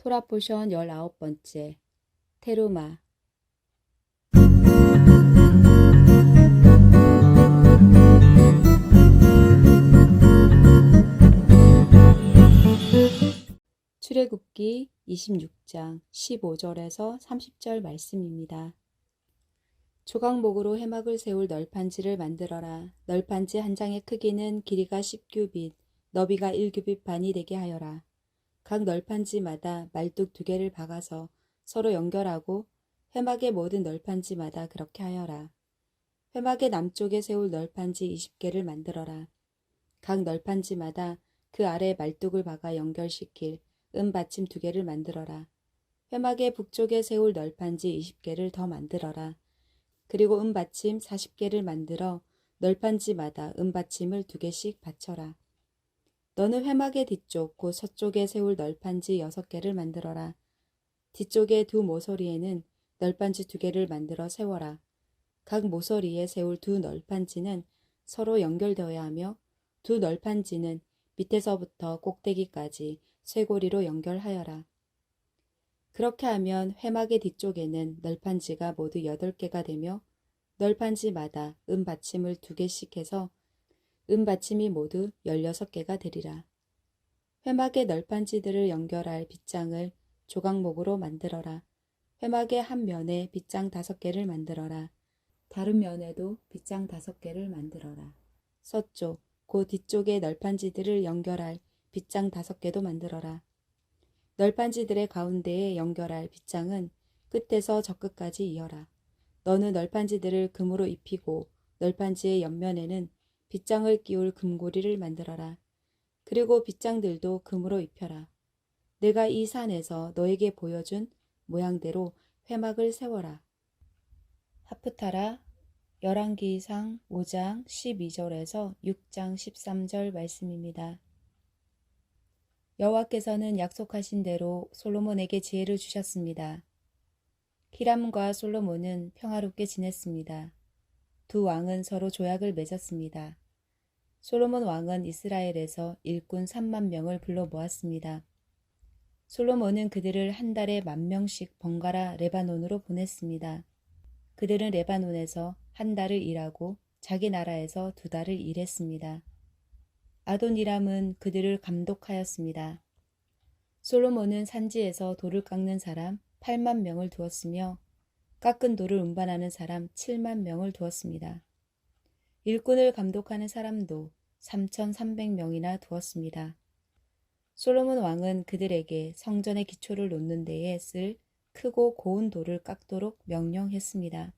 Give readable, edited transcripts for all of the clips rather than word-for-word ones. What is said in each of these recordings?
토라 포션 19번째 테루마. 출애굽기 26장 15절에서 30절 말씀입니다. 조각목으로 회막을 세울 널판지를 만들어라. 널판지 한 장의 크기는 길이가 10규빗, 너비가 1규빗 반이 되게 하여라. 각 널판지마다 말뚝 2개를 박아서 서로 연결하고 회막의 모든 널판지마다 그렇게 하여라. 회막의 남쪽에 세울 널판지 20개를 만들어라. 각 널판지마다 그 아래 말뚝을 박아 연결시킬 은받침 2개를 만들어라. 회막의 북쪽에 세울 널판지 20개를 더 만들어라. 그리고 은받침 40개를 만들어 널판지마다 은받침을 2개씩 받쳐라. 너는 회막의 뒤쪽 곧 서쪽에 세울 널판지 6개를 만들어라. 뒤쪽의 두 모서리에는 널판지 2개를 만들어 세워라. 각 모서리에 세울 두 널판지는 서로 연결되어야 하며 두 널판지는 밑에서부터 꼭대기까지 쇄고리로 연결하여라. 그렇게 하면 회막의 뒤쪽에는 널판지가 모두 8개가 되며 널판지마다 은받침을 2개씩 해서 은받침이 모두 16개가 되리라. 회막의 널판지들을 연결할 빗장을 조각목으로 만들어라. 회막의 한 면에 빗장 5개를 만들어라. 다른 면에도 빗장 5개를 만들어라. 서쪽, 그 뒤쪽의 널판지들을 연결할 빗장 5개도 만들어라. 널판지들의 가운데에 연결할 빗장은 끝에서 저 끝까지 이어라. 너는 널판지들을 금으로 입히고 널판지의 옆면에는 빗장을 끼울 금고리를 만들어라. 그리고 빗장들도 금으로 입혀라. 내가 이 산에서 너에게 보여준 모양대로 회막을 세워라. 하프타라 열왕기상 5장 12절에서 6장 13절 말씀입니다. 여호와께서는 약속하신 대로 솔로몬에게 지혜를 주셨습니다. 히람과 솔로몬은 평화롭게 지냈습니다. 두 왕은 서로 조약을 맺었습니다. 솔로몬 왕은 이스라엘에서 일꾼 3만 명을 불러 모았습니다. 솔로몬은 그들을 한 달에 10,000명씩 번갈아 레바논으로 보냈습니다. 그들은 레바논에서 한 달을 일하고 자기 나라에서 2달을 일했습니다. 아도니람은 그들을 감독하였습니다. 솔로몬은 산지에서 돌을 깎는 사람 8만 명을 두었으며 깎은 돌을 운반하는 사람 7만 명을 두었습니다. 일꾼을 감독하는 사람도 3,300명이나 두었습니다. 솔로몬 왕은 그들에게 성전의 기초를 놓는 데에 쓸 크고 고운 돌을 깎도록 명령했습니다.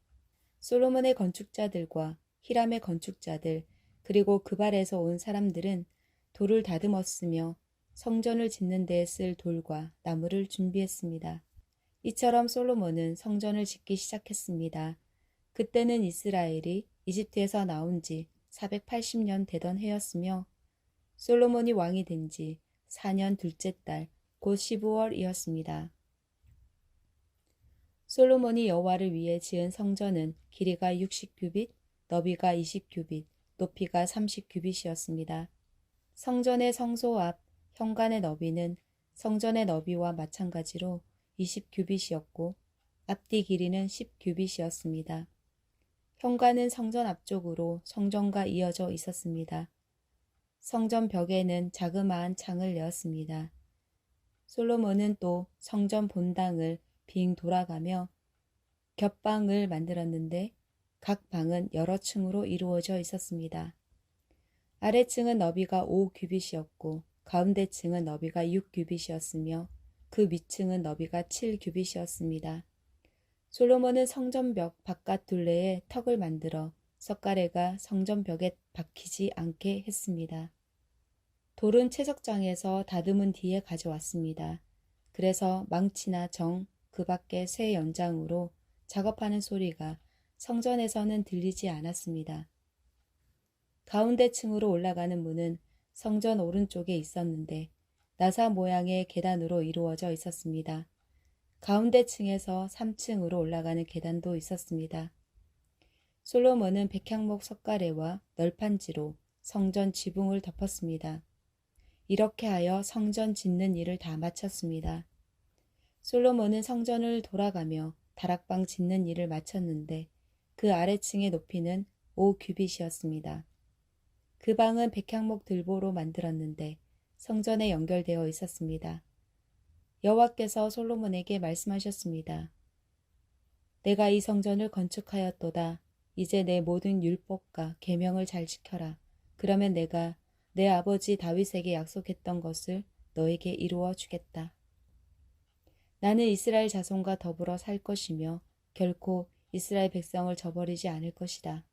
솔로몬의 건축자들과 히람의 건축자들 그리고 그발에서 온 사람들은 돌을 다듬었으며 성전을 짓는 데에 쓸 돌과 나무를 준비했습니다. 이처럼 솔로몬은 성전을 짓기 시작했습니다. 그때는 이스라엘이 이집트에서 나온 지 480년 되던 해였으며 솔로몬이 왕이 된 지 4년 둘째 달 곧 15월이었습니다. 솔로몬이 여호와를 위해 지은 성전은 길이가 60규빗, 너비가 20규빗, 높이가 30규빗이었습니다. 성전의 성소 앞 현관의 너비는 성전의 너비와 마찬가지로 20규빗이었고 앞뒤 길이는 10규빗이었습니다. 현관은 성전 앞쪽으로 성전과 이어져 있었습니다. 성전 벽에는 자그마한 창을 내었습니다. 솔로몬은 또 성전 본당을 빙 돌아가며 겹방을 만들었는데 각 방은 여러 층으로 이루어져 있었습니다. 아래층은 너비가 5규빗이었고 가운데 층은 너비가 6규빗이었으며 그 밑층은 너비가 7규빗이었습니다. 솔로몬은 성전벽 바깥 둘레에 턱을 만들어 석가래가 성전벽에 박히지 않게 했습니다. 돌은 채석장에서 다듬은 뒤에 가져왔습니다. 그래서 망치나 정, 그 밖에 쇠 연장으로 작업하는 소리가 성전에서는 들리지 않았습니다. 가운데 층으로 올라가는 문은 성전 오른쪽에 있었는데 나사 모양의 계단으로 이루어져 있었습니다. 가운데 층에서 3층으로 올라가는 계단도 있었습니다. 솔로몬은 백향목 석가래와 널판지로 성전 지붕을 덮었습니다. 이렇게 하여 성전 짓는 일을 다 마쳤습니다. 솔로몬은 성전을 돌아가며 다락방 짓는 일을 마쳤는데 그 아래층의 높이는 5규빗이었습니다. 그 방은 백향목 들보로 만들었는데 성전에 연결되어 있었습니다. 여호와께서 솔로몬에게 말씀하셨습니다. 내가 이 성전을 건축하였도다. 이제 내 모든 율법과 계명을 잘 지켜라. 그러면 내가 내 아버지 다윗에게 약속했던 것을 너에게 이루어 주겠다. 나는 이스라엘 자손과 더불어 살 것이며 결코 이스라엘 백성을 저버리지 않을 것이다.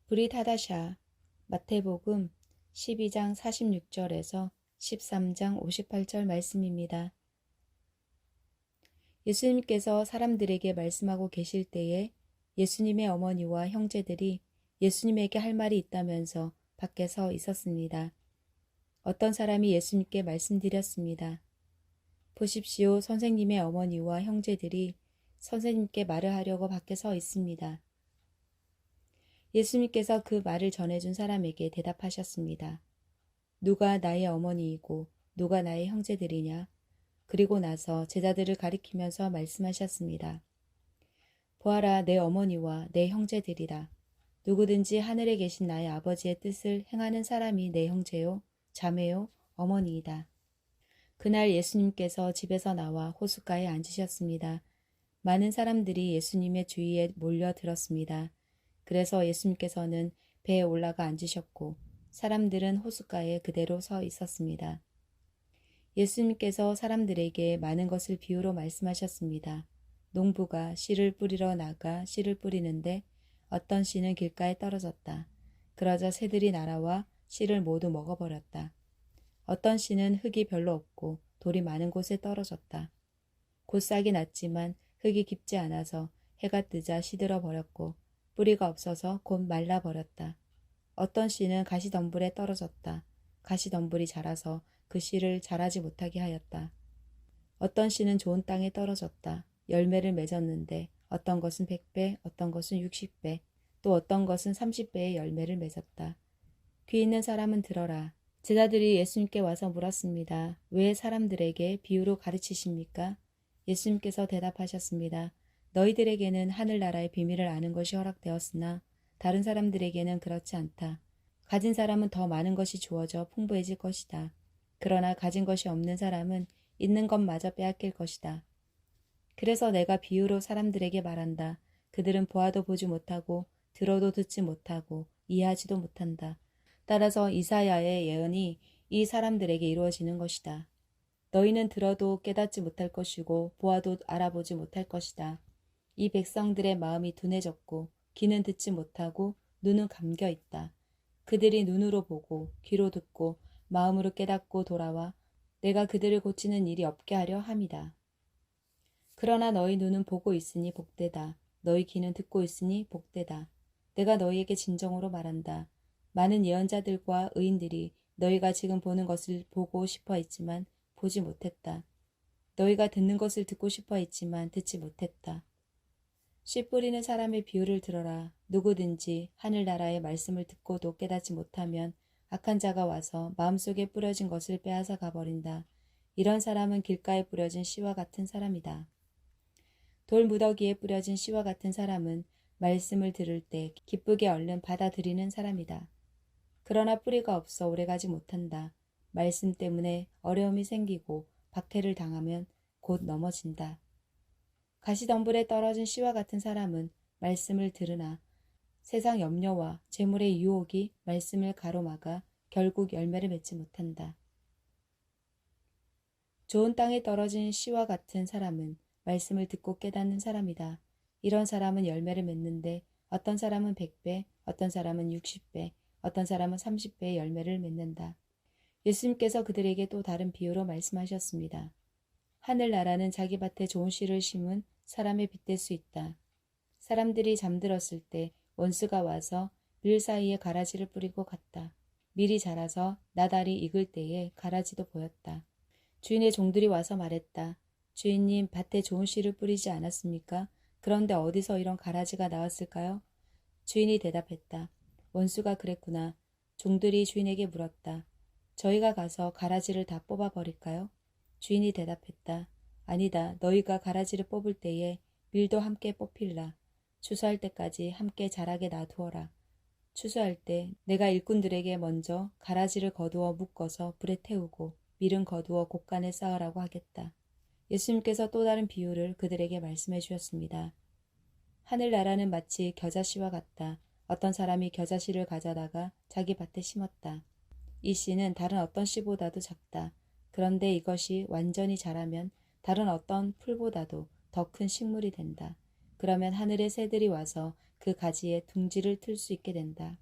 브릿 하다샤 마태복음 12장 46절에서 13장 58절 말씀입니다. 예수님께서 사람들에게 말씀하고 계실 때에 예수님의 어머니와 형제들이 예수님에게 할 말이 있다면서 밖에 서 있었습니다. 어떤 사람이 예수님께 말씀드렸습니다. 보십시오, 선생님의 어머니와 형제들이 선생님께 말을 하려고 밖에 서 있습니다. 예수님께서 그 말을 전해준 사람에게 대답하셨습니다. 누가 나의 어머니이고 누가 나의 형제들이냐? 그리고 나서 제자들을 가리키면서 말씀하셨습니다. 보아라, 내 어머니와 내 형제들이라. 누구든지 하늘에 계신 나의 아버지의 뜻을 행하는 사람이 내 형제요, 자매요, 어머니이다. 그날 예수님께서 집에서 나와 호숫가에 앉으셨습니다. 많은 사람들이 예수님의 주위에 몰려들었습니다. 그래서 예수님께서는 배에 올라가 앉으셨고 사람들은 호숫가에 그대로 서 있었습니다. 예수님께서 사람들에게 많은 것을 비유로 말씀하셨습니다. 농부가 씨를 뿌리러 나가 씨를 뿌리는데 어떤 씨는 길가에 떨어졌다. 그러자 새들이 날아와 씨를 모두 먹어버렸다. 어떤 씨는 흙이 별로 없고 돌이 많은 곳에 떨어졌다. 곧 싹이 났지만 흙이 깊지 않아서 해가 뜨자 시들어 버렸고 뿌리가 없어서 곧 말라버렸다. 어떤 씨는 가시덤불에 떨어졌다. 가시덤불이 자라서 그 씨를 자라지 못하게 하였다. 어떤 씨는 좋은 땅에 떨어졌다. 열매를 맺었는데 어떤 것은 100배, 어떤 것은 60배, 또 어떤 것은 30배의 열매를 맺었다. 귀 있는 사람은 들어라. 제자들이 예수님께 와서 물었습니다. 왜 사람들에게 비유로 가르치십니까? 예수님께서 대답하셨습니다. 너희들에게는 하늘나라의 비밀을 아는 것이 허락되었으나 다른 사람들에게는 그렇지 않다. 가진 사람은 더 많은 것이 주어져 풍부해질 것이다. 그러나 가진 것이 없는 사람은 있는 것마저 빼앗길 것이다. 그래서 내가 비유로 사람들에게 말한다. 그들은 보아도 보지 못하고 들어도 듣지 못하고 이해하지도 못한다. 따라서 이사야의 예언이 이 사람들에게 이루어지는 것이다. 너희는 들어도 깨닫지 못할 것이고 보아도 알아보지 못할 것이다. 이 백성들의 마음이 둔해졌고 귀는 듣지 못하고 눈은 감겨 있다. 그들이 눈으로 보고 귀로 듣고 마음으로 깨닫고 돌아와 내가 그들을 고치는 일이 없게 하려 함이다. 그러나 너희 눈은 보고 있으니 복되다. 너희 귀는 듣고 있으니 복되다. 내가 너희에게 진정으로 말한다. 많은 예언자들과 의인들이 너희가 지금 보는 것을 보고 싶어 했지만 보지 못했다. 너희가 듣는 것을 듣고 싶어 했지만 듣지 못했다. 씨 뿌리는 사람의 비유를 들어라. 누구든지 하늘나라의 말씀을 듣고도 깨닫지 못하면 악한 자가 와서 마음속에 뿌려진 것을 빼앗아 가버린다. 이런 사람은 길가에 뿌려진 씨와 같은 사람이다. 돌무더기에 뿌려진 씨와 같은 사람은 말씀을 들을 때 기쁘게 얼른 받아들이는 사람이다. 그러나 뿌리가 없어 오래가지 못한다. 말씀 때문에 어려움이 생기고 박해를 당하면 곧 넘어진다. 가시덤불에 떨어진 씨와 같은 사람은 말씀을 들으나 세상 염려와 재물의 유혹이 말씀을 가로막아 결국 열매를 맺지 못한다. 좋은 땅에 떨어진 씨와 같은 사람은 말씀을 듣고 깨닫는 사람이다. 이런 사람은 열매를 맺는데 어떤 사람은 100배, 어떤 사람은 60배, 어떤 사람은 30배의 열매를 맺는다. 예수님께서 그들에게 또 다른 비유로 말씀하셨습니다. 하늘나라는 자기 밭에 좋은 씨를 심은 사람에 빗댈 수 있다. 사람들이 잠들었을 때 원수가 와서 밀 사이에 가라지를 뿌리고 갔다. 밀이 자라서 나달이 익을 때에 가라지도 보였다. 주인의 종들이 와서 말했다. 주인님, 밭에 좋은 씨를 뿌리지 않았습니까? 그런데 어디서 이런 가라지가 나왔을까요? 주인이 대답했다. 원수가 그랬구나. 종들이 주인에게 물었다. 저희가 가서 가라지를 다 뽑아버릴까요? 주인이 대답했다. 아니다. 너희가 가라지를 뽑을 때에 밀도 함께 뽑힐라. 추수할 때까지 함께 자라게 놔두어라. 추수할 때 내가 일꾼들에게 먼저 가라지를 거두어 묶어서 불에 태우고 밀은 거두어 곡간에 쌓으라고 하겠다. 예수님께서 또 다른 비유를 그들에게 말씀해 주셨습니다. 하늘나라는 마치 겨자씨와 같다. 어떤 사람이 겨자씨를 가져다가 자기 밭에 심었다. 이 씨는 다른 어떤 씨보다도 작다. 그런데 이것이 완전히 자라면 다른 어떤 풀보다도 더 큰 식물이 된다. 그러면 하늘의 새들이 와서 그 가지에 둥지를 틀 수 있게 된다.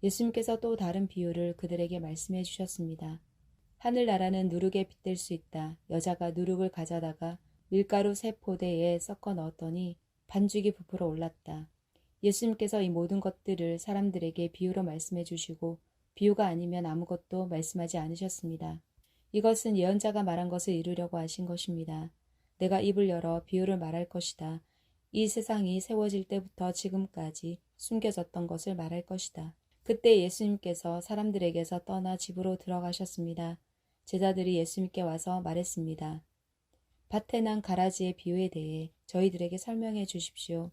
예수님께서 또 다른 비유를 그들에게 말씀해 주셨습니다. 하늘나라는 누룩에 빗댈 수 있다. 여자가 누룩을 가져다가 밀가루 3포대에 섞어 넣었더니 반죽이 부풀어 올랐다. 예수님께서 이 모든 것들을 사람들에게 비유로 말씀해 주시고 비유가 아니면 아무것도 말씀하지 않으셨습니다. 이것은 예언자가 말한 것을 이루려고 하신 것입니다. 내가 입을 열어 비유를 말할 것이다. 이 세상이 세워질 때부터 지금까지 숨겨졌던 것을 말할 것이다. 그때 예수님께서 사람들에게서 떠나 집으로 들어가셨습니다. 제자들이 예수님께 와서 말했습니다. 밭에 난 가라지의 비유에 대해 저희들에게 설명해 주십시오.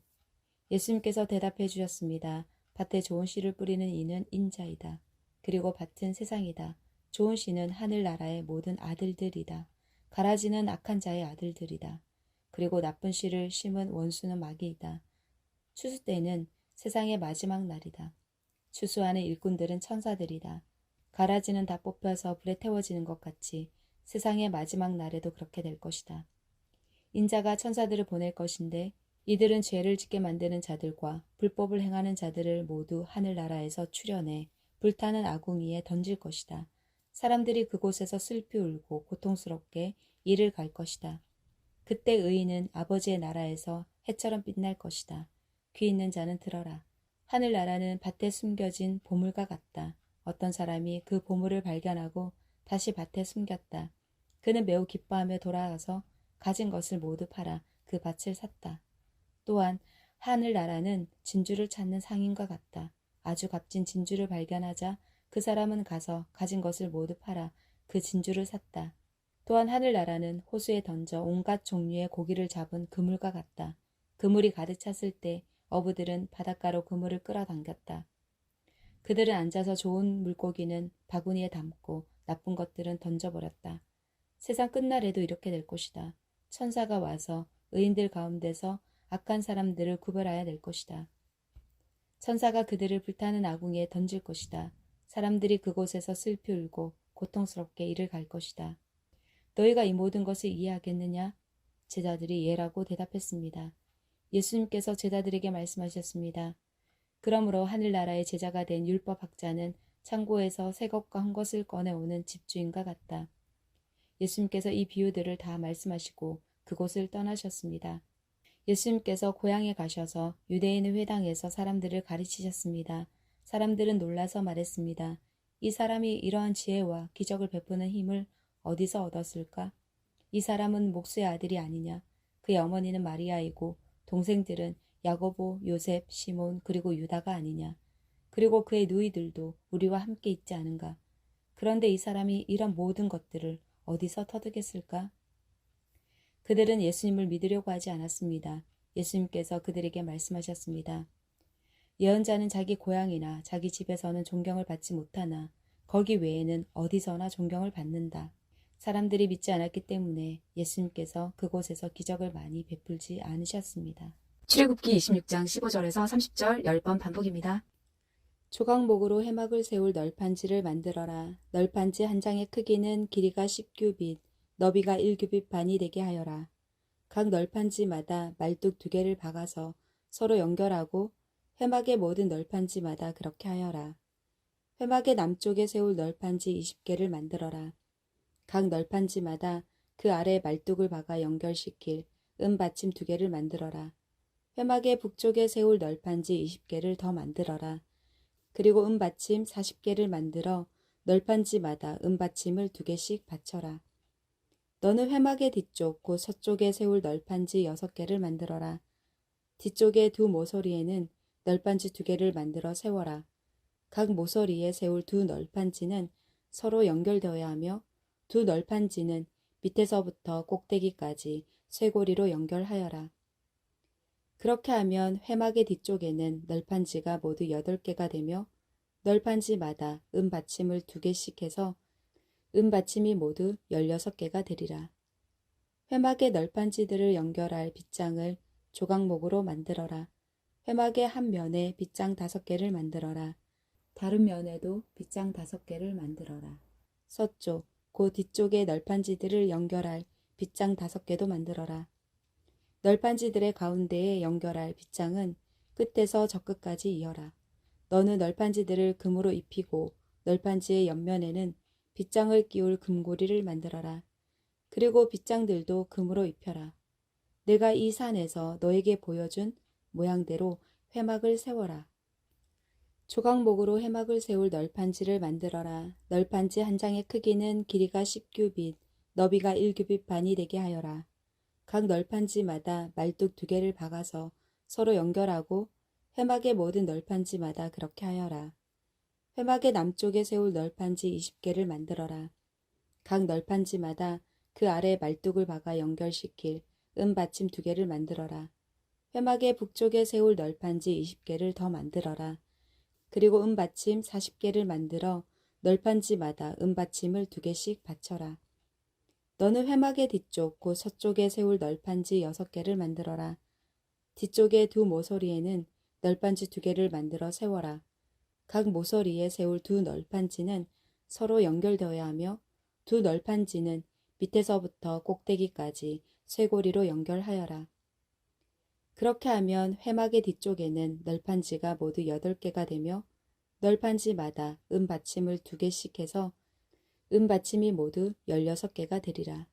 예수님께서 대답해 주셨습니다. 밭에 좋은 씨를 뿌리는 이는 인자이다. 그리고 밭은 세상이다. 좋은 씨는 하늘나라의 모든 아들들이다. 가라지는 악한 자의 아들들이다. 그리고 나쁜 씨를 심은 원수는 마귀이다. 추수 때는 세상의 마지막 날이다. 추수하는 일꾼들은 천사들이다. 가라지는 다 뽑혀서 불에 태워지는 것 같이 세상의 마지막 날에도 그렇게 될 것이다. 인자가 천사들을 보낼 것인데 이들은 죄를 짓게 만드는 자들과 불법을 행하는 자들을 모두 하늘나라에서 추려내 불타는 아궁이에 던질 것이다. 사람들이 그곳에서 슬피 울고 고통스럽게 이를 갈 것이다. 그때 의인은 아버지의 나라에서 해처럼 빛날 것이다. 귀 있는 자는 들어라. 하늘나라는 밭에 숨겨진 보물과 같다. 어떤 사람이 그 보물을 발견하고 다시 밭에 숨겼다. 그는 매우 기뻐하며 돌아가서 가진 것을 모두 팔아 그 밭을 샀다. 또한 하늘나라는 진주를 찾는 상인과 같다. 아주 값진 진주를 발견하자 그 사람은 가서 가진 것을 모두 팔아 그 진주를 샀다. 또한 하늘나라는 호수에 던져 온갖 종류의 고기를 잡은 그물과 같다. 그물이 가득 찼을 때 어부들은 바닷가로 그물을 끌어당겼다. 그들은 앉아서 좋은 물고기는 바구니에 담고 나쁜 것들은 던져버렸다. 세상 끝날에도 이렇게 될 것이다. 천사가 와서 의인들 가운데서 악한 사람들을 구별하여 낼 것이다. 천사가 그들을 불타는 아궁이에 던질 것이다. 사람들이 그곳에서 슬피 울고 고통스럽게 이를 갈 것이다. 너희가 이 모든 것을 이해하겠느냐? 제자들이 예라고 대답했습니다. 예수님께서 제자들에게 말씀하셨습니다. 그러므로 하늘나라의 제자가 된 율법학자는 창고에서 새 것과 한 것을 꺼내오는 집주인과 같다. 예수님께서 이 비유들을 다 말씀하시고 그곳을 떠나셨습니다. 예수님께서 고향에 가셔서 유대인의 회당에서 사람들을 가르치셨습니다. 사람들은 놀라서 말했습니다. 이 사람이 이러한 지혜와 기적을 베푸는 힘을 어디서 얻었을까? 이 사람은 목수의 아들이 아니냐? 그의 어머니는 마리아이고 동생들은 야고보, 요셉, 시몬 그리고 유다가 아니냐? 그리고 그의 누이들도 우리와 함께 있지 않은가? 그런데 이 사람이 이런 모든 것들을 어디서 터득했을까? 그들은 예수님을 믿으려고 하지 않았습니다. 예수님께서 그들에게 말씀하셨습니다. 예언자는 자기 고향이나 자기 집에서는 존경을 받지 못하나 거기 외에는 어디서나 존경을 받는다. 사람들이 믿지 않았기 때문에 예수님께서 그곳에서 기적을 많이 베풀지 않으셨습니다. 출애굽기 26장 15절에서 30절 10번 반복입니다. 조각목으로 해막을 세울 널판지를 만들어라. 널판지 한 장의 크기는 길이가 10규빗, 너비가 1규빗 반이 되게 하여라. 각 널판지마다 말뚝 2개를 박아서 서로 연결하고 회막의 모든 널판지마다 그렇게 하여라. 회막의 남쪽에 세울 널판지 20개를 만들어라. 각 널판지마다 그 아래 말뚝을 박아 연결시킬 은받침 2개를 만들어라. 회막의 북쪽에 세울 널판지 20개를 더 만들어라. 그리고 은받침 40개를 만들어 널판지마다 은받침을 2개씩 받쳐라. 너는 회막의 뒤쪽 곧 서쪽에 세울 널판지 6개를 만들어라. 뒤쪽의 2 모서리에는 널판지 2개를 만들어 세워라. 각 모서리에 세울 2 널판지는 서로 연결되어야 하며 2 널판지는 밑에서부터 꼭대기까지 쇄골이로 연결하여라. 그렇게 하면 회막의 뒤쪽에는 널판지가 모두 8개가 되며 널판지마다 은받침을 2개씩 해서 은받침이 모두 16개가 되리라. 회막의 널판지들을 연결할 빗장을 조각목으로 만들어라. 회막의 한 면에 빗장 5개를 만들어라. 다른 면에도 빗장 5개를 만들어라. 서쪽, 그 뒤쪽의 널판지들을 연결할 빗장 5개도 만들어라. 널판지들의 가운데에 연결할 빗장은 끝에서 저 끝까지 이어라. 너는 널판지들을 금으로 입히고 널판지의 옆면에는 빗장을 끼울 금고리를 만들어라. 그리고 빗장들도 금으로 입혀라. 내가 이 산에서 너에게 보여준 모양대로 회막을 세워라. 조각목으로 회막을 세울 널판지를 만들어라. 널판지 한 장의 크기는 길이가 10규빗, 너비가 1규빗 반이 되게 하여라. 각 널판지마다 말뚝 2개를 박아서 서로 연결하고 회막의 모든 널판지마다 그렇게 하여라. 회막의 남쪽에 세울 널판지 20개를 만들어라. 각 널판지마다 그 아래 말뚝을 박아 연결시킬 은받침 2개를 만들어라. 회막의 북쪽에 세울 널판지 20개를 더 만들어라. 그리고 은받침 40개를 만들어 널판지마다 은받침을 2개씩 받쳐라. 너는 회막의 뒤쪽 곧 서쪽에 세울 널판지 6개를 만들어라. 뒤쪽의 2 모서리에는 널판지 2개를 만들어 세워라. 각 모서리에 세울 2 널판지는 서로 연결되어야 하며 2 널판지는 밑에서부터 꼭대기까지 쇄골이로 연결하여라. 그렇게 하면 회막의 뒤쪽에는 널판지가 모두 8개가 되며 널판지마다 은받침을 2개씩 해서 은받침이 모두 16개가 되리라.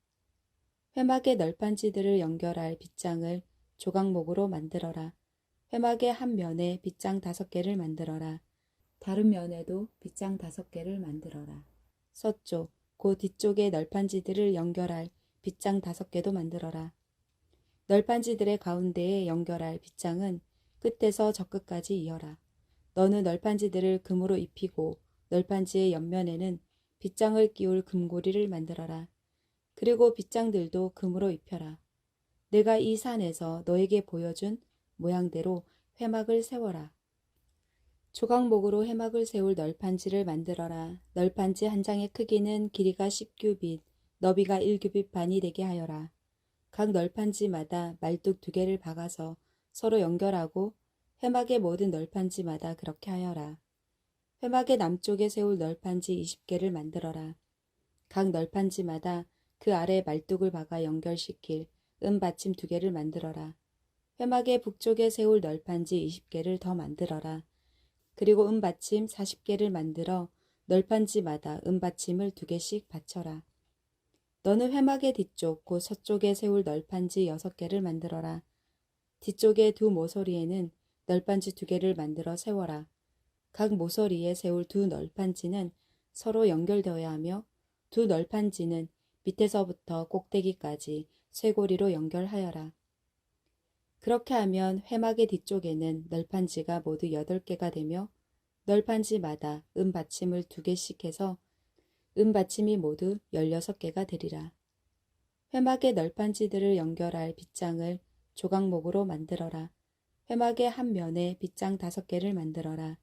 회막의 널판지들을 연결할 빗장을 조각목으로 만들어라. 회막의 한 면에 빗장 5개를 만들어라. 다른 면에도 빗장 5개를 만들어라. 서쪽, 그 뒤쪽의 널판지들을 연결할 빗장 5개도 만들어라. 널판지들의 가운데에 연결할 빗장은 끝에서 저 끝까지 이어라. 너는 널판지들을 금으로 입히고 널판지의 옆면에는 빗장을 끼울 금고리를 만들어라. 그리고 빗장들도 금으로 입혀라. 내가 이 산에서 너에게 보여준 모양대로 회막을 세워라. 조각목으로 회막을 세울 널판지를 만들어라. 널판지 한 장의 크기는 길이가 10규빗, 너비가 1규빗 반이 되게 하여라. 각 널판지마다 말뚝 2개를 박아서 서로 연결하고 회막의 모든 널판지마다 그렇게 하여라. 회막의 남쪽에 세울 널판지 20개를 만들어라. 각 널판지마다 그 아래 말뚝을 박아 연결시킬 은받침 2개를 만들어라. 회막의 북쪽에 세울 널판지 20개를 더 만들어라. 그리고 은받침 40개를 만들어 널판지마다 은받침을 2개씩 받쳐라. 너는 회막의 뒤쪽 곧 서쪽에 세울 널판지 6개를 만들어라. 뒤쪽의 2 모서리에는 널판지 2개를 만들어 세워라. 각 모서리에 세울 2 널판지는 서로 연결되어야 하며 2 널판지는 밑에서부터 꼭대기까지 쇄골이로 연결하여라. 그렇게 하면 회막의 뒤쪽에는 널판지가 모두 8개가 되며 널판지마다 은받침을 2개씩 해서 은받침이 모두 16개가 되리라. 회막의 널판지들을 연결할 빗장을 조각목으로 만들어라. 회막의 한 면에 빗장 5개를 만들어라.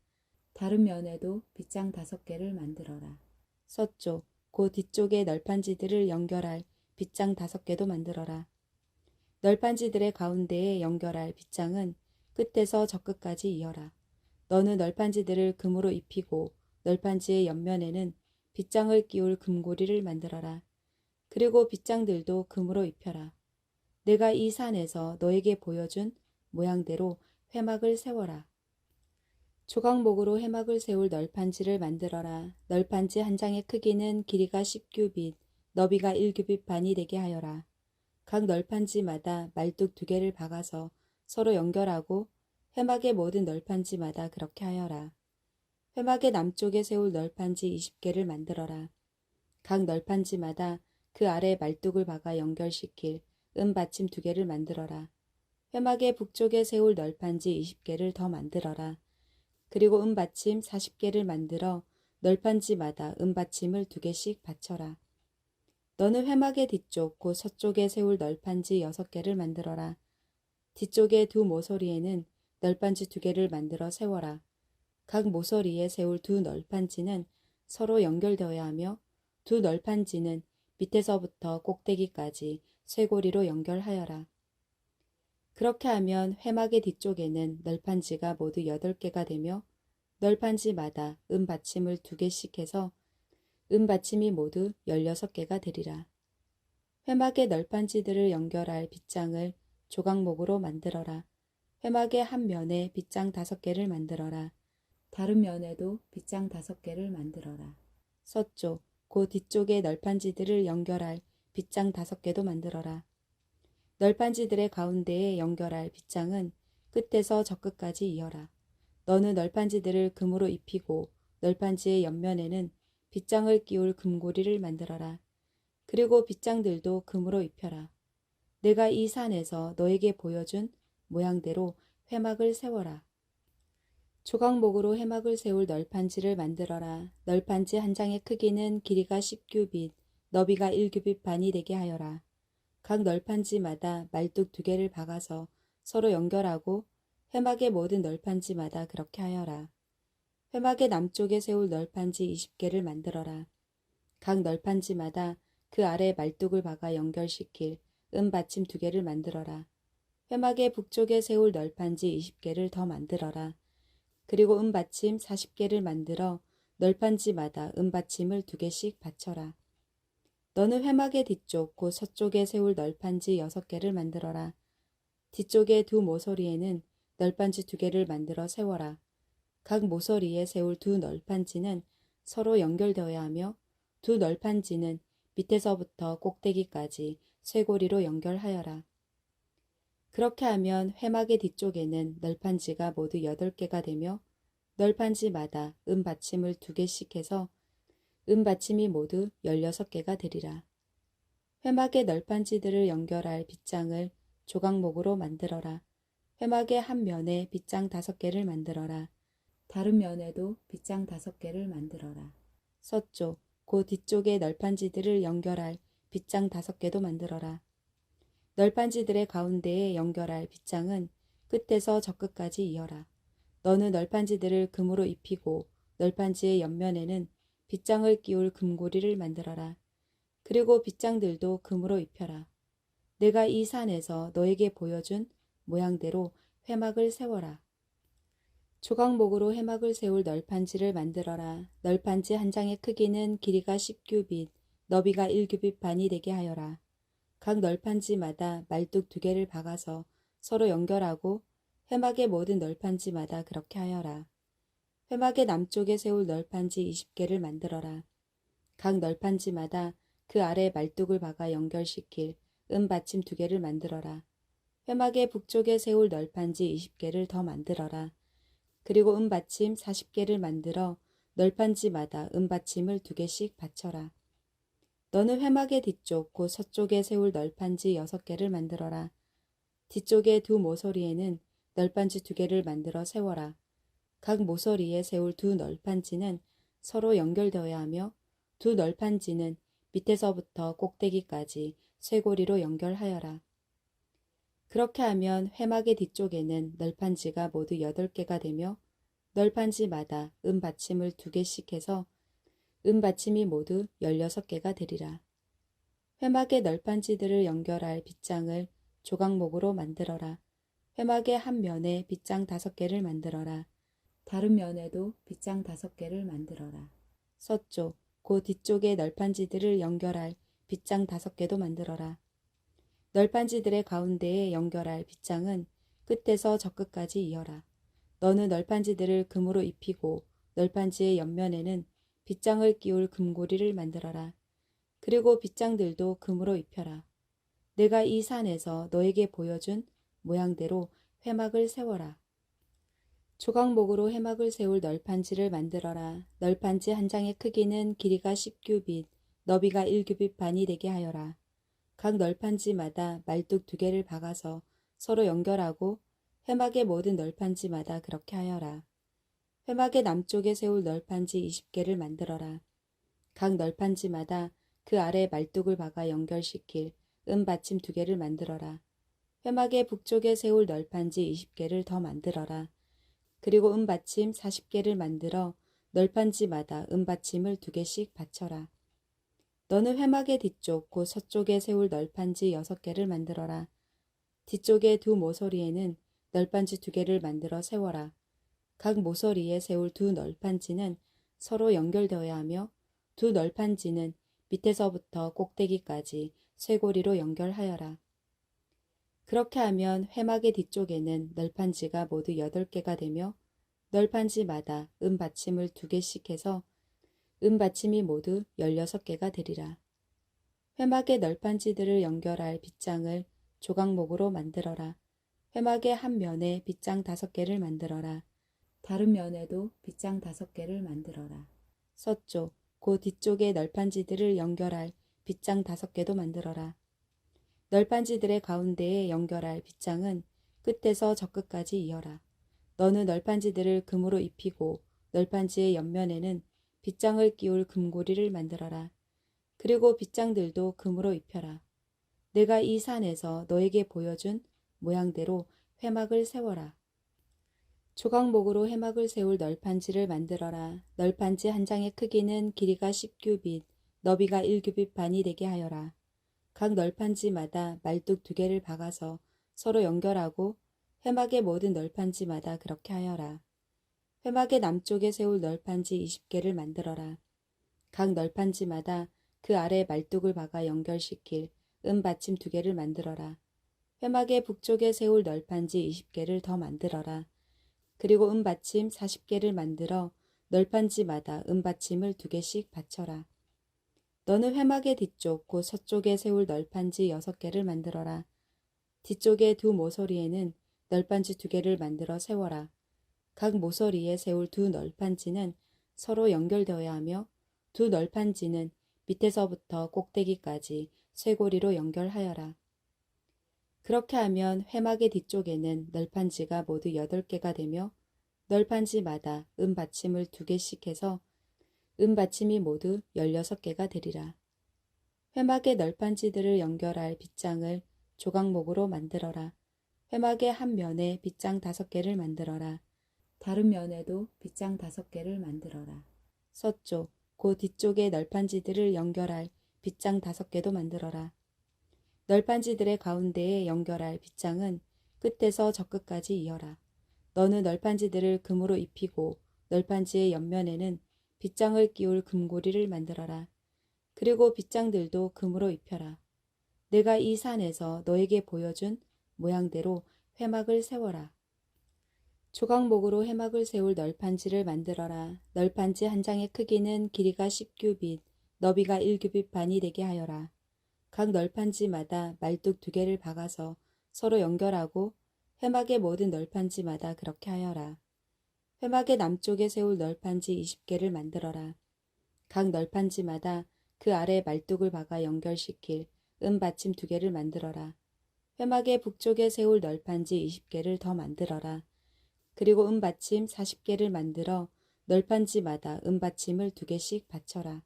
다른 면에도 빗장 5개를 만들어라. 서쪽, 그 뒤쪽의 널판지들을 연결할 빗장 5개도 만들어라. 널판지들의 가운데에 연결할 빗장은 끝에서 저 끝까지 이어라. 너는 널판지들을 금으로 입히고 널판지의 옆면에는 빗장을 끼울 금고리를 만들어라. 그리고 빗장들도 금으로 입혀라. 내가 이 산에서 너에게 보여준 모양대로 회막을 세워라. 조각목으로 회막을 세울 널판지를 만들어라. 널판지 한 장의 크기는 길이가 10규빗, 너비가 1규빗 반이 되게 하여라. 각 널판지마다 말뚝 2개를 박아서 서로 연결하고 회막의 모든 널판지마다 그렇게 하여라. 회막의 남쪽에 세울 널판지 20개를 만들어라. 각 널판지마다 그 아래 말뚝을 박아 연결시킬 은받침 2개를 만들어라. 회막의 북쪽에 세울 널판지 20개를 더 만들어라. 그리고 은받침 40개를 만들어 널판지마다 은받침을 2개씩 받쳐라. 너는 회막의 뒤쪽 곧 서쪽에 세울 널판지 6개를 만들어라. 뒤쪽의 두 모서리에는 널판지 2개를 만들어 세워라. 각 모서리에 세울 두 널판지는 서로 연결되어야 하며 두 널판지는 밑에서부터 꼭대기까지 쇄골이로 연결하여라. 그렇게 하면 회막의 뒤쪽에는 널판지가 모두 8개가 되며 널판지마다 받침을 2개씩 해서 받침이 모두 16개가 되리라. 회막의 널판지들을 연결할 빗장을 조각목으로 만들어라. 회막의 한 면에 빗장 5개를 만들어라. 다른 면에도 빗장 5개를 만들어라. 서쪽, 그 뒤쪽의 널판지들을 연결할 빗장 5개도 만들어라. 널판지들의 가운데에 연결할 빗장은 끝에서 저 끝까지 이어라. 너는 널판지들을 금으로 입히고 널판지의 옆면에는 빗장을 끼울 금고리를 만들어라. 그리고 빗장들도 금으로 입혀라. 내가 이 산에서 너에게 보여준 모양대로 회막을 세워라. 조각목으로 회막을 세울 널판지를 만들어라. 널판지 한 장의 크기는 길이가 10규빗, 너비가 1규빗 반이 되게 하여라. 각 널판지마다 말뚝 2개를 박아서 서로 연결하고 회막의 모든 널판지마다 그렇게 하여라. 회막의 남쪽에 세울 널판지 20개를 만들어라. 각 널판지마다 그 아래 말뚝을 박아 연결시킬 받침 2개를 만들어라. 회막의 북쪽에 세울 널판지 20개를 더 만들어라. 그리고 받침 40개를 만들어 널판지마다 받침을 2개씩 받쳐라. 너는 회막의 뒤쪽 곧 서쪽에 세울 널판지 6개를 만들어라. 뒤쪽의 두 모서리에는 널판지 2개를 만들어 세워라. 각 모서리에 세울 두 널판지는 서로 연결되어야 하며 두 널판지는 밑에서부터 꼭대기까지 쇄골이로 연결하여라. 그렇게 하면 회막의 뒤쪽에는 널판지가 모두 8개가 되며 널판지마다 받침을 2개씩 해서 받침이 모두 16개가 되리라. 회막의 널판지들을 연결할 빗장을 조각목으로 만들어라. 회막의 한 면에 빗장 5개를 만들어라. 다른 면에도 빗장 5개를 만들어라. 서쪽, 그 뒤쪽의 널판지들을 연결할 빗장 5개도 만들어라. 널판지들의 가운데에 연결할 빗장은 끝에서 저 끝까지 이어라. 너는 널판지들을 금으로 입히고 널판지의 옆면에는 빗장을 끼울 금고리를 만들어라. 그리고 빗장들도 금으로 입혀라. 내가 이 산에서 너에게 보여준 모양대로 회막을 세워라. 조각목으로 회막을 세울 널판지를 만들어라. 널판지 한 장의 크기는 길이가 10규빗, 너비가 1규빗 반이 되게 하여라. 각 널판지마다 말뚝 2개를 박아서 서로 연결하고 회막의 모든 널판지마다 그렇게 하여라. 회막의 남쪽에 세울 널판지 20개를 만들어라. 각 널판지마다 그 아래 말뚝을 박아 연결시킬 받침 2개를 만들어라. 회막의 북쪽에 세울 널판지 20개를 더 만들어라. 그리고 받침 40개를 만들어 널판지마다 받침을 2개씩 받쳐라. 너는 회막의 뒤쪽 곧 서쪽에 세울 널판지 6개를 만들어라. 뒤쪽의 두 모서리에는 널판지 2개를 만들어 세워라. 각 모서리에 세울 두 널판지는 서로 연결되어야 하며 두 널판지는 밑에서부터 꼭대기까지 쇄골이로 연결하여라. 그렇게 하면 회막의 뒤쪽에는 널판지가 모두 8개가 되며 널판지마다 받침을 2개씩 해서 받침이 모두 16개가 되리라. 회막의 널판지들을 연결할 빗장을 조각목으로 만들어라. 회막의 한 면에 빗장 5개를 만들어라. 다른 면에도 빗장 5개를 만들어라. 서쪽, 그 뒤쪽의 널판지들을 연결할 빗장 5개도 만들어라. 널판지들의 가운데에 연결할 빗장은 끝에서 저 끝까지 이어라. 너는 널판지들을 금으로 입히고 널판지의 옆면에는 빗장을 끼울 금고리를 만들어라. 그리고 빗장들도 금으로 입혀라. 내가 이 산에서 너에게 보여준 모양대로 회막을 세워라. 조각목으로 회막을 세울 널판지를 만들어라. 널판지 한 장의 크기는 길이가 10규빗, 너비가 1규빗 반이 되게 하여라. 각 널판지마다 말뚝 2개를 박아서 서로 연결하고 회막의 모든 널판지마다 그렇게 하여라. 회막의 남쪽에 세울 널판지 20개를 만들어라. 각 널판지마다 그 아래 말뚝을 박아 연결시킬 받침 2개를 만들어라. 회막의 북쪽에 세울 널판지 20개를 더 만들어라. 그리고 받침 40개를 만들어 널판지마다 받침을 2개씩 받쳐라. 너는 회막의 뒤쪽 곧 서쪽에 세울 널판지 6개를 만들어라. 뒤쪽의 두 모서리에는 널판지 2개를 만들어 세워라. 각 모서리에 세울 두 널판지는 서로 연결되어야 하며 두 널판지는 밑에서부터 꼭대기까지 쇄골이로 연결하여라. 그렇게 하면 회막의 뒤쪽에는 널판지가 모두 8개가 되며 널판지마다 받침을 2개씩 해서 받침이 모두 16개가 되리라. 회막의 널판지들을 연결할 빗장을 조각목으로 만들어라. 회막의 한 면에 빗장 5개를 만들어라. 다른 면에도 빗장 5개를 만들어라. 서쪽, 그 뒤쪽의 널판지들을 연결할 빗장 5개도 만들어라. 널판지들의 가운데에 연결할 빗장은 끝에서 저 끝까지 이어라. 너는 널판지들을 금으로 입히고 널판지의 옆면에는 빗장을 끼울 금고리를 만들어라. 그리고 빗장들도 금으로 입혀라. 내가 이 산에서 너에게 보여준 모양대로 회막을 세워라. 조각목으로 회막을 세울 널판지를 만들어라. 널판지 한 장의 크기는 길이가 10규빗, 너비가 1규빗 반이 되게 하여라. 각 널판지마다 말뚝 2개를 박아서 서로 연결하고 회막의 모든 널판지마다 그렇게 하여라. 회막의 남쪽에 세울 널판지 20개를 만들어라. 각 널판지마다 그 아래 말뚝을 박아 연결시킬 받침 2개를 만들어라. 회막의 북쪽에 세울 널판지 20개를 더 만들어라. 그리고 받침 40개를 만들어 널판지마다 받침을 2개씩 받쳐라. 너는 회막의 뒤쪽 곧 서쪽에 세울 널판지 6개를 만들어라. 뒤쪽의 두 모서리에는 널판지 2개를 만들어 세워라. 각 모서리에 세울 두 널판지는 서로 연결되어야 하며 두 널판지는 밑에서부터 꼭대기까지 쇄골이로 연결하여라. 그렇게 하면 회막의 뒤쪽에는 널판지가 모두 8개가 되며 널판지마다 받침을 2개씩 해서 받침이 모두 16개가 되리라. 회막의 널판지들을 연결할 빗장을 조각목으로 만들어라. 회막의 한 면에 빗장 5개를 만들어라. 다른 면에도 빗장 5개를 만들어라. 서쪽, 그 뒤쪽의 널판지들을 연결할 빗장 5개도 만들어라. 널판지들의 가운데에 연결할 빗장은 끝에서 저 끝까지 이어라. 너는 널판지들을 금으로 입히고 널판지의 옆면에는 빗장을 끼울 금고리를 만들어라. 그리고 빗장들도 금으로 입혀라. 내가 이 산에서 너에게 보여준 모양대로 회막을 세워라. 조각목으로 회막을 세울 널판지를 만들어라. 널판지 한 장의 크기는 길이가 10규빗, 너비가 1규빗 반이 되게 하여라. 각 널판지마다 말뚝 2개를 박아서 서로 연결하고 회막의 모든 널판지마다 그렇게 하여라. 회막의 남쪽에 세울 널판지 20개를 만들어라. 각 널판지마다 그 아래 말뚝을 박아 연결시킬 받침 2개를 만들어라. 회막의 북쪽에 세울 널판지 20개를 더 만들어라. 그리고 받침 40개를 만들어 널판지마다 받침을 2개씩 받쳐라.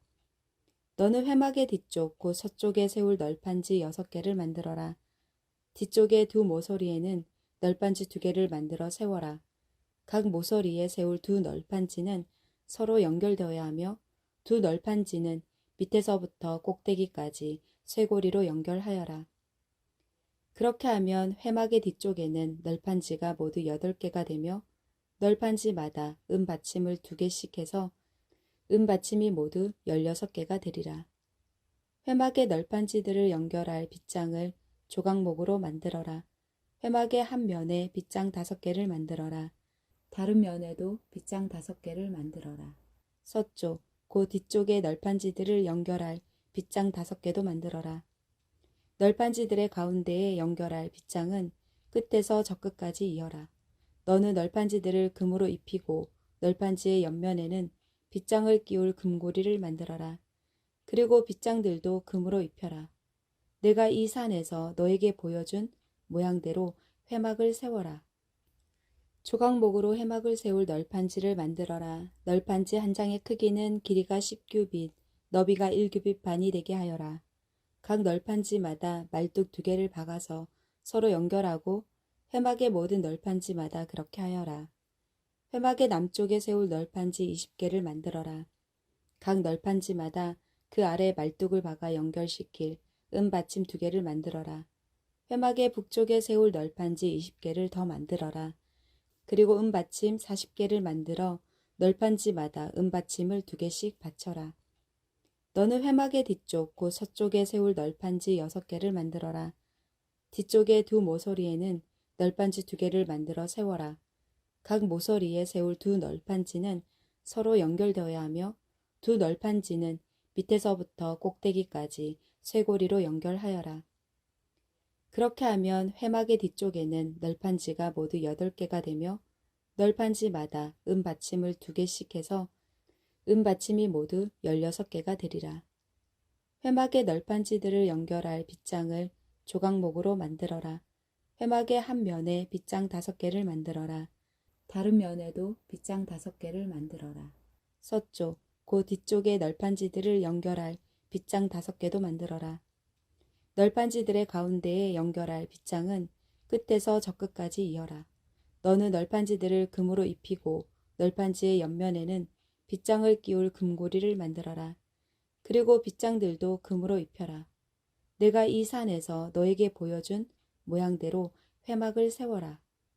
너는 회막의 뒤쪽 곧 서쪽에 세울 널판지 6개를 만들어라. 뒤쪽의 두 모서리에는 널판지 2개를 만들어 세워라. 각 모서리에 세울 두 널판지는 서로 연결되어야 하며 두 널판지는 밑에서부터 꼭대기까지 쇄골이로 연결하여라. 그렇게 하면 회막의 뒤쪽에는 널판지가 모두 8개가 되며 널판지마다 받침을 2개씩 해서 받침이 모두 16개가 되리라. 회막의 널판지들을 연결할 빗장을 조각목으로 만들어라. 회막의 한 면에 빗장 5개를 만들어라. 다른 면에도 빗장 5개를 만들어라. 서쪽, 그 뒤쪽의 널판지들을 연결할 빗장 5개도 만들어라. 널판지들의 가운데에 연결할 빗장은 끝에서 저 끝까지 이어라. 너는 널판지들을 금으로 입히고 널판지의 옆면에는 빗장을 끼울 금고리를 만들어라. 그리고 빗장들도 금으로 입혀라. 내가 이 산에서 너에게 보여준 모양대로 회막을 세워라. 조각목으로 회막을 세울 널판지를 만들어라. 널판지 한 장의 크기는 길이가 10규빗, 너비가 1규빗 반이 되게 하여라. 각 널판지마다 말뚝 2개를 박아서 서로 연결하고 회막의 모든 널판지마다 그렇게 하여라. 회막의 남쪽에 세울 널판지 20개를 만들어라. 각 널판지마다 그 아래 말뚝을 박아 연결시킬 받침 2개를 만들어라. 회막의 북쪽에 세울 널판지 20개를 더 만들어라. 그리고 받침 40개를 만들어 널판지마다 받침을 2개씩 받쳐라. 너는 회막의 뒤쪽 곧 서쪽에 세울 널판지 6개를 만들어라. 뒤쪽의 2 모서리에는 널판지 2개를 만들어 세워라. 각 모서리에 세울 2 널판지는 서로 연결되어야 하며 2 널판지는 밑에서부터 꼭대기까지 쇄고리로 연결하여라. 그렇게 하면 회막의 뒤쪽에는 널판지가 모두 8개가 되며 널판지마다 받침을 2개씩 해서 받침이 모두 16개가 되리라. 회막의 널판지들을 연결할 빗장을 조각목으로 만들어라. 회막의 한 면에 빗장 5개를 만들어라. 다른 면에도 빗장 5개를 만들어라. 서쪽, 그 뒤쪽의 널판지들을 연결할 빗장 5개도 만들어라. 널판지들의 가운데에 연결할 빗장은 끝에서 저 끝까지 이어라. 너는 널판지들을 금으로 입히고 널판지의 옆면에는 빗장을 끼울 금고리를 만들어라. 그리고 빗장들도 금으로 입혀라. 내가 이 산에서 너에게 보여준 모양대로 회막을 세워라.